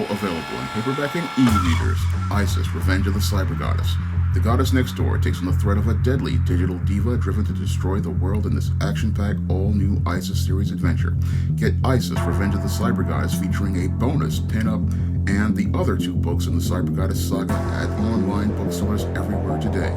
now available in paperback and e-readers. Isis, Revenge of the Cyber Goddess. The goddess next door takes on the threat of a deadly digital diva driven to destroy the world in this action-packed, all-new Isis series adventure. Get Isis, Revenge of the Cyber Goddess featuring a bonus pin-up and the other 2 books in the Cyber Goddess saga at online bookstores everywhere today.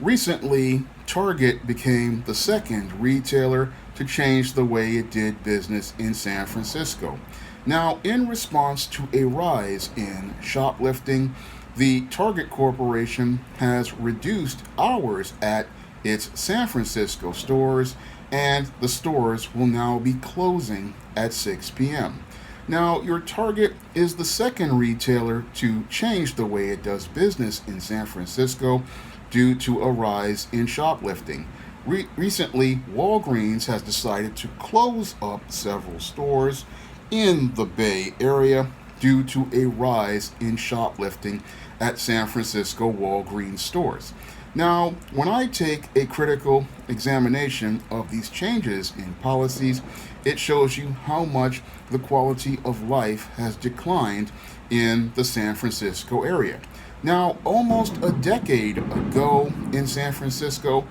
Recently, Target became the second retailer to change the way it did business in San Francisco. Now, in response to a rise in shoplifting, the Target Corporation has reduced hours at its San Francisco stores, and the stores will now be closing at 6 p.m. Now, your Target is the second retailer to change the way it does business in San Francisco due to a rise in shoplifting. Recently, Walgreens has decided to close up several stores in the Bay Area due to a rise in shoplifting at San Francisco Walgreens stores. Now, when I take a critical examination of these changes in policies, it shows you how much the quality of life has declined in the San Francisco area. Now, almost a decade ago in San Francisco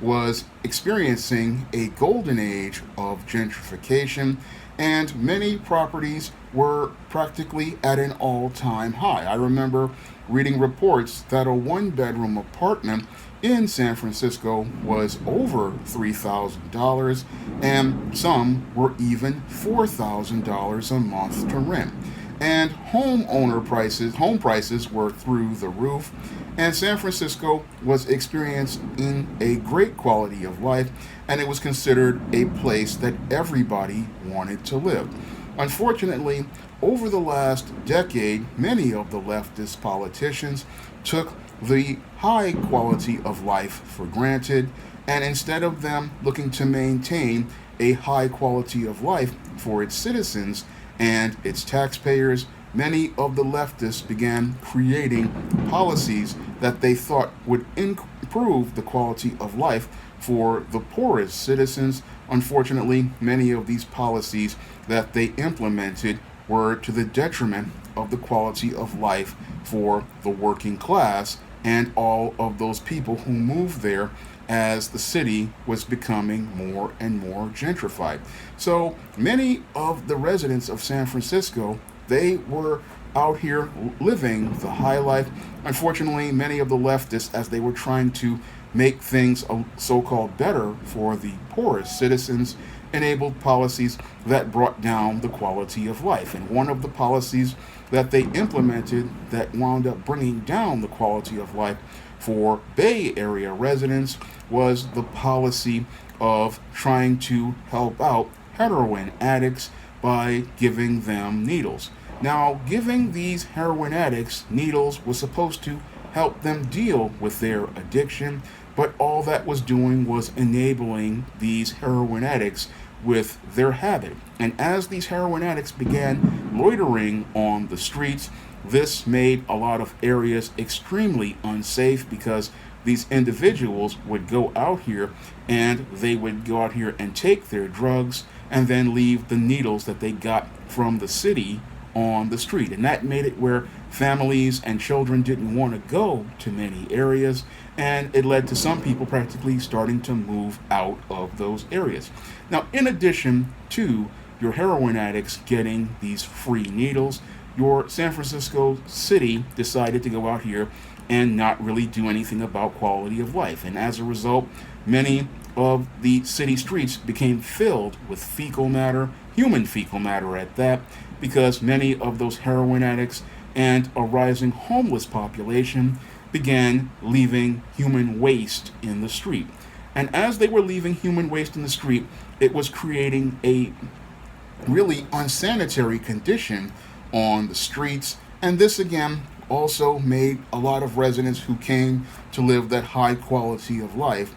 was experiencing a golden age of gentrification, and many properties were practically at an all-time high. I remember reading reports that a 1-bedroom apartment in San Francisco was over $3,000, and some were even $4,000 a month to rent. And home prices were through the roof, and San Francisco was experiencing a great quality of life, and it was considered a place that everybody wanted to live. Unfortunately, over the last decade, many of the leftist politicians took the high quality of life for granted, and instead of them looking to maintain a high quality of life for its citizens and its taxpayers, many of the leftists began creating policies that they thought would improve the quality of life for the poorest citizens. Unfortunately, many of these policies that they implemented were to the detriment of the quality of life for the working class and all of those people who moved there as the city was becoming more and more gentrified. So many of the residents of San Francisco, they were out here living the high life. Unfortunately, many of the leftists, as they were trying to make things so-called better for the poorest citizens, enabled policies that brought down the quality of life. And one of the policies that they implemented that wound up bringing down the quality of life for Bay Area residents was the policy of trying to help out heroin addicts by giving them needles. Now, giving these heroin addicts needles was supposed to help them deal with their addiction, but all that was doing was enabling these heroin addicts with their habit. And as these heroin addicts began loitering on the streets, this made a lot of areas extremely unsafe because these individuals would go out here and they would go out here and take their drugs and then leave the needles that they got from the city on the street. And that made it where families and children didn't want to go to many areas, and it led to some people practically starting to move out of those areas. Now, in addition to your heroin addicts getting these free needles, your San Francisco city decided to go out here and not really do anything about quality of life. And as a result, many of the city streets became filled with fecal matter, human fecal matter at that, because many of those heroin addicts and a rising homeless population began leaving human waste in the street. And as they were leaving human waste in the street, it was creating a really unsanitary condition on the streets. And this again also made a lot of residents who came to live that high quality of life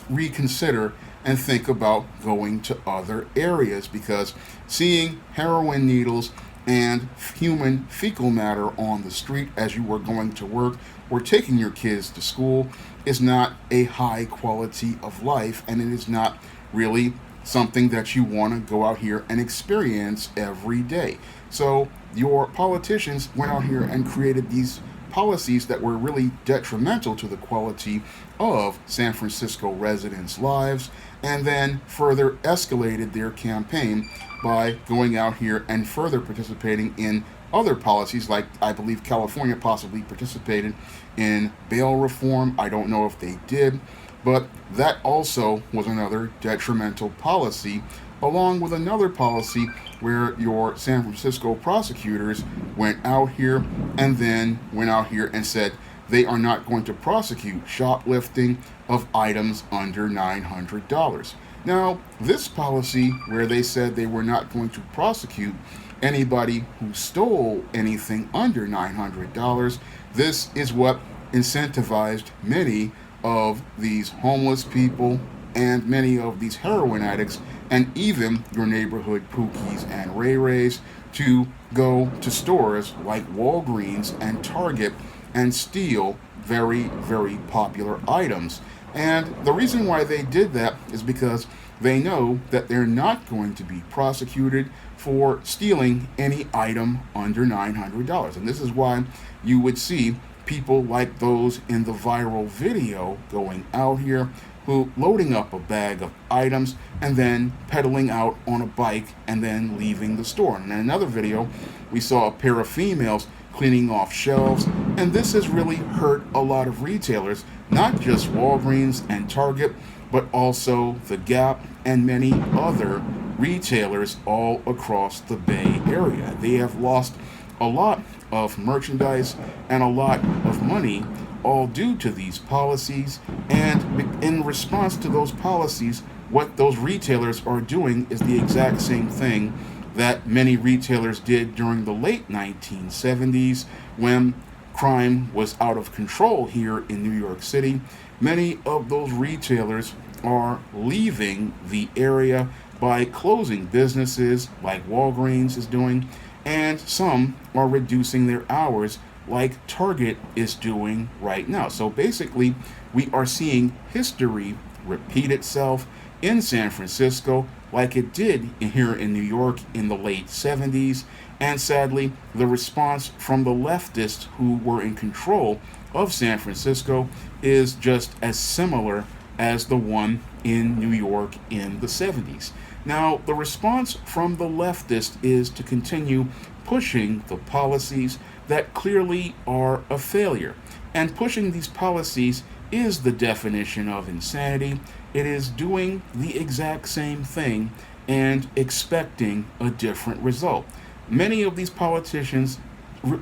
reconsider and think about going to other areas, because seeing heroin needles and human fecal matter on the street as you are going to work or taking your kids to school is not a high quality of life, and it is not really something that you want to go out here and experience every day. So your politicians went out here and created these policies that were really detrimental to the quality of San Francisco residents' lives, and then further escalated their campaign by going out here and further participating in other policies, like I believe California possibly participated in bail reform. I don't know if they did, but that also was another detrimental policy, along with another policy where your San Francisco prosecutors went out here and then went out here and said they are not going to prosecute shoplifting of items under $900. Now, this policy where they said they were not going to prosecute anybody who stole anything under $900, this is what incentivized many of these homeless people and many of these heroin addicts and even your neighborhood Pookies and Ray Rays to go to stores like Walgreens and Target and steal very, very popular items. And the reason why they did that is because they know that they're not going to be prosecuted for stealing any item under $900. And this is why you would see people like those in the viral video going out here who loading up a bag of items and then pedaling out on a bike and then leaving the store. And in another video, we saw a pair of females cleaning off shelves, and this has really hurt a lot of retailers, not just Walgreens and Target, but also the Gap and many other retailers all across the Bay Area. They have lost a lot of merchandise and a lot of money, all due to these policies. And in response to those policies, what those retailers are doing is the exact same thing that many retailers did during the late 1970s when crime was out of control here in New York City. Many of those retailers are leaving the area by closing businesses like Walgreens is doing, and some are reducing their hours like Target is doing right now. So basically, we are seeing history repeat itself in San Francisco like it did here in New York in the late 70s. And sadly, the response from the leftists who were in control of San Francisco is just as similar as the one in New York in the 70s. Now, the response from the leftists is to continue pushing the policies that clearly are a failure. And pushing these policies is the definition of insanity. It is doing the exact same thing and expecting a different result. Many of these politicians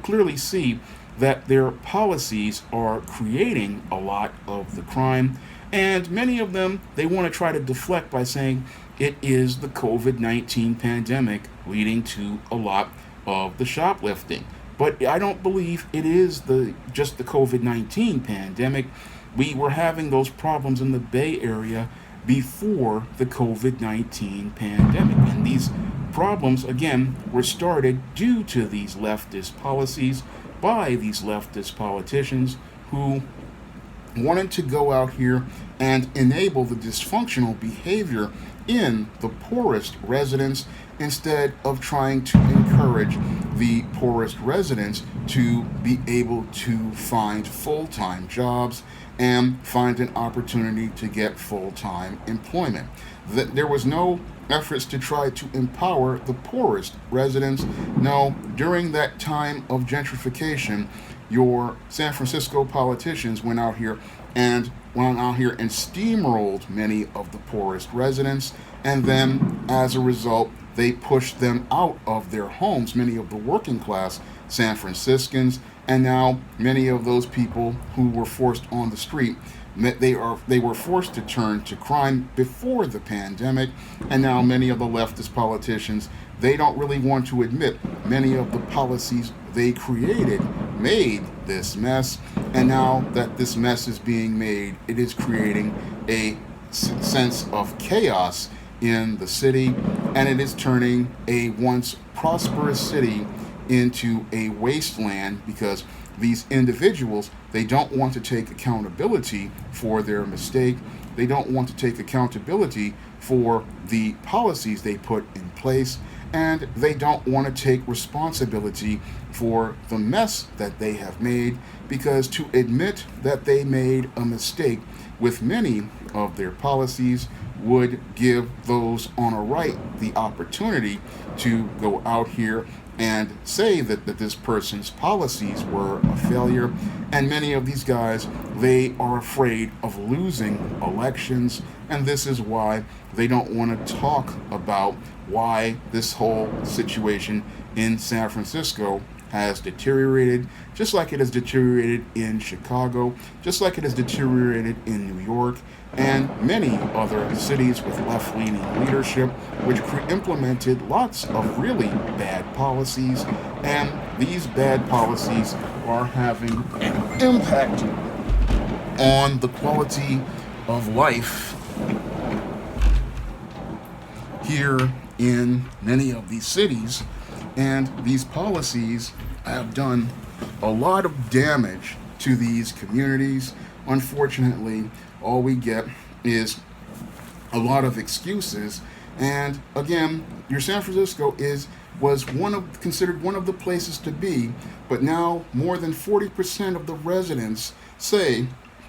clearly see that their policies are creating a lot of the crime, and many of them they want to try to deflect by saying it is the COVID-19 pandemic leading to a lot of the shoplifting. But I don't believe it is just the COVID-19 pandemic. We were having those problems in the Bay Area before the COVID-19 pandemic. And these problems, again, were started due to these leftist policies by these leftist politicians who wanted to go out here and enable the dysfunctional behavior in the poorest residents instead of trying to encourage the poorest residents to be able to find full-time jobs and find an opportunity to get full-time employment. There was no efforts to try to empower the poorest residents. No, during that time of gentrification, your San Francisco politicians went out here and steamrolled many of the poorest residents, and then as a result they pushed them out of their homes, many of the working class San Franciscans, and now many of those people who were forced on the street, they were forced to turn to crime before the pandemic. And now many of the leftist politicians, they don't really want to admit many of the policies they created made this mess. And now that this mess is being made, it is creating a sense of chaos in the city, and it is turning a once prosperous city into a wasteland because these individuals, they don't want to take accountability for their mistake. They don't want to take accountability for the policies they put in place, and they don't want to take responsibility for the mess that they have made, because to admit that they made a mistake with many of their policies would give those on a right the opportunity to go out here and say that this person's policies were a failure. And many of these guys, they are afraid of losing elections, and this is why they don't want to talk about why this whole situation in San Francisco has deteriorated, just like it has deteriorated in Chicago, just like it has deteriorated in New York, and many other cities with left-leaning leadership, which implemented lots of really bad policies, and these bad policies are having an impact on the quality of life here in many of these cities. And these policies have done a lot of damage to these communities. Unfortunately, all we get is a lot of excuses. And again, your San Francisco was considered one of the places to be, but now more than 40% of the residents say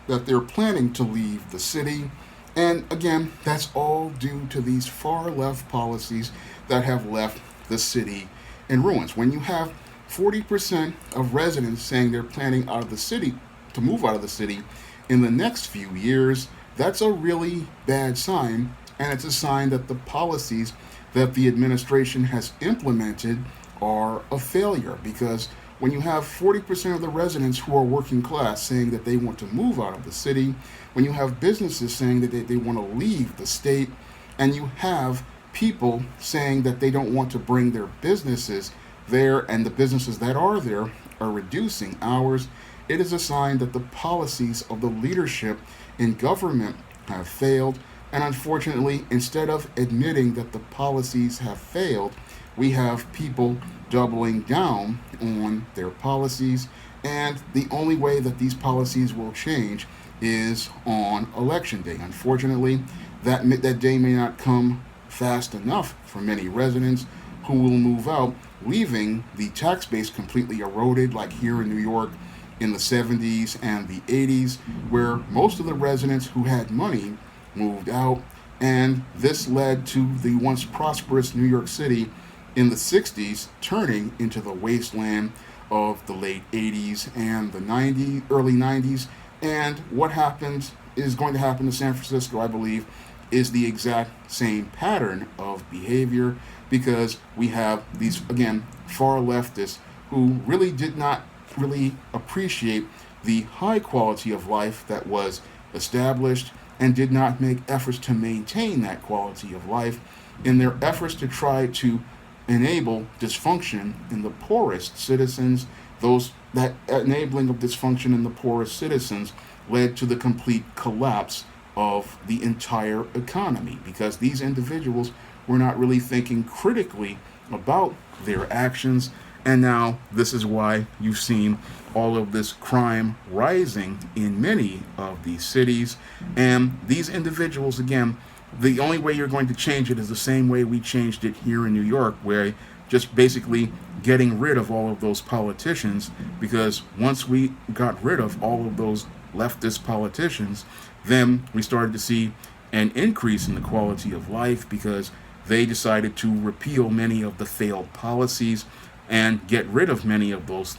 that they're planning to leave the city. And again, that's all due to these far left policies that have left the city in ruins. When you have 40% of residents saying they're planning to move out of the city in the next few years, that's a really bad sign, and it's a sign that the policies that the administration has implemented are a failure. Because when you have 40% of the residents who are working class saying that they want to move out of the city, when you have businesses saying that they want to leave the state, and you have people saying that they don't want to bring their businesses there, and the businesses that are there are reducing hours, it is a sign that the policies of the leadership in government have failed. And unfortunately, instead of admitting that the policies have failed, we have people doubling down on their policies. And the only way that these policies will change is on election day. Unfortunately, that day may not come fast enough for many residents who will move out, leaving the tax base completely eroded, like here in New York in the 70s and the 80s, where most of the residents who had money moved out. And this led to the once prosperous New York City in the 60s turning into the wasteland of the late 80s and the early 90s. And what is going to happen to San Francisco, I believe, is the exact same pattern of behavior, because we have these, again, far leftists who really did not appreciate the high quality of life that was established, and did not make efforts to maintain that quality of life in their efforts to try to enable dysfunction in the poorest citizens. That enabling of dysfunction in the poorest citizens led to the complete collapse of the entire economy, because these individuals were not really thinking critically about their actions. And now this is why you've seen all of this crime rising in many of these cities. And these individuals, again, the only way you're going to change it is the same way we changed it here in New York, where just basically getting rid of all of those politicians, because once we got rid of all of those leftist politicians, then we started to see an increase in the quality of life, because they decided to repeal many of the failed policies and get rid of many of those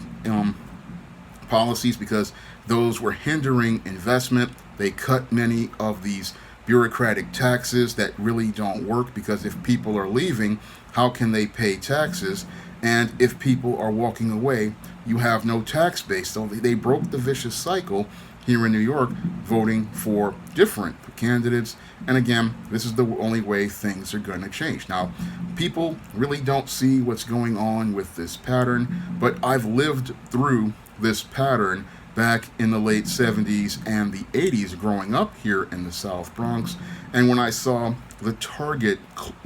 policies, because those were hindering investment. They cut many of these bureaucratic taxes that really don't work, because if people are leaving, how can they pay taxes? And if people are walking away, you have no tax base. So they broke the vicious cycle here in New York, voting for different candidates. And again, this is the only way things are going to change. Now, people really don't see what's going on with this pattern, but I've lived through this pattern back in the late 70s and the 80s growing up here in the South Bronx. And when I saw the Target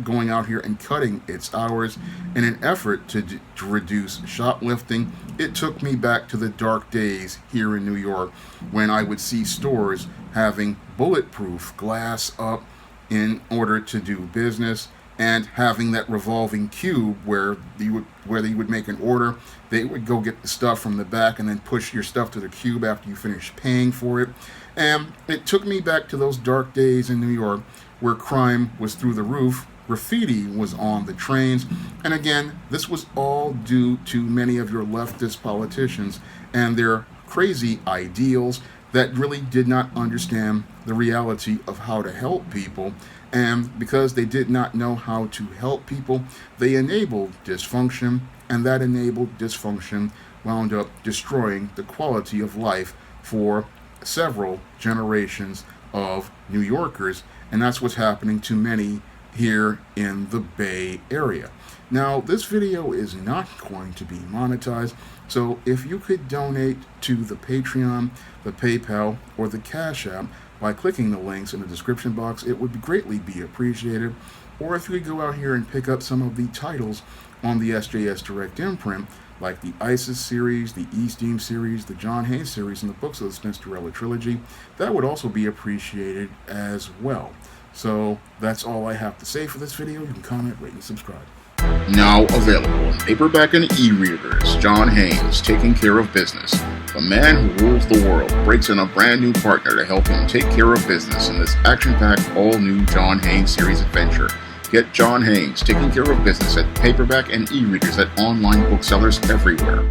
going out here and cutting its hours in an effort to reduce shoplifting, it took me back to the dark days here in New York when I would see stores having bulletproof glass up in order to do business, and having that revolving cube where you would make an order, they would go get the stuff from the back and then push your stuff to the cube after you finish paying for it. And it took me back to those dark days in New York where crime was through the roof, graffiti was on the trains, and again, this was all due to many of your leftist politicians and their crazy ideals that really did not understand the reality of how to help people. And because they did not know how to help people, they enabled dysfunction, and that enabled dysfunction wound up destroying the quality of life for several generations of New Yorkers, and that's what's happening to many here in the Bay Area. Now, this video is not going to be monetized, so if you could donate to the Patreon, the PayPal, or the Cash App by clicking the links in the description box, it would greatly be appreciated. Or if you could go out here and pick up some of the titles on the SJS Direct imprint, like the ISIS series, the Eastdeem series, the John Haynes series, and the books of the Spinsterella trilogy, that would also be appreciated as well. So that's all I have to say for this video. You can comment, rate, and subscribe. Now available in paperback and e-readers, John Haynes, Taking Care of Business. The man who rules the world breaks in a brand new partner to help him take care of business in this action-packed, all-new John Haynes series adventure. Get John Haynes, Taking Care of Business at paperback and e-readers at online booksellers everywhere.